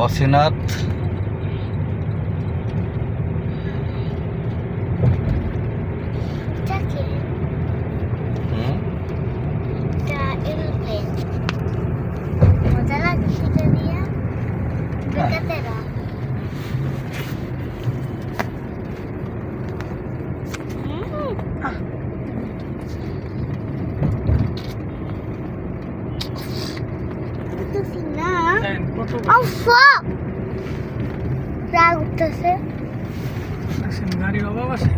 অসীনাথ গাড়ির অভাব আছে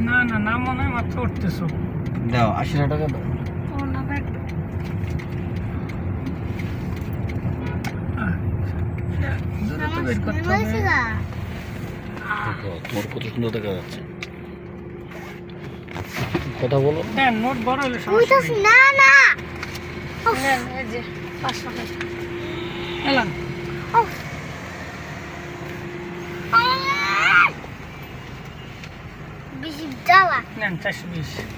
না না না মনে হয় মাত্র উঠতেছো দাও 80 টাকা দাও বের করতে হবে তোমার কত সুন্দর দেখা যাচ্ছে কথা বলো দেন নোট বড় হলে সমস্যা নেই এই যে 500 টাকা এলাম নেন 420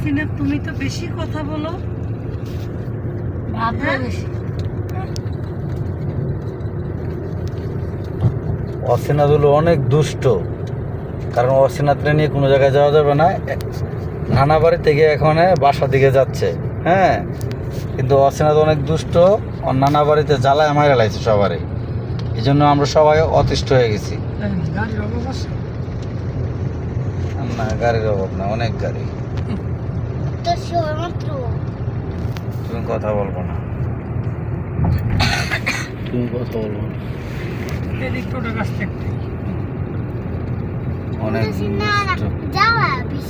সিনা তুমি তো বেশি কথা বলো ভাবলে বেশি অসীনাথ হলো অনেক দুষ্ট কারণ অসীনাথরে নিয়ে কোনো জায়গায় যাওয়া যাবে না নানা বাড়ি থেকে এখন বাসা দিকে যাচ্ছে হ্যাঁ কিন্তু অসীনাথ অনেক দুষ্ট ওর নানা বাড়িতে জ্বালায় মারা লাগছে সবারই এই জন্য আমরা সবাই অতিষ্ঠ হয়ে গেছি গাড়ির অভাব আছে না গাড়ির অভাব না অনেক গাড়ি তুমি কথা বলবো না তুমি কথা বলবো না এদিক টোটাল রাস্তা অনেক দুষ্ট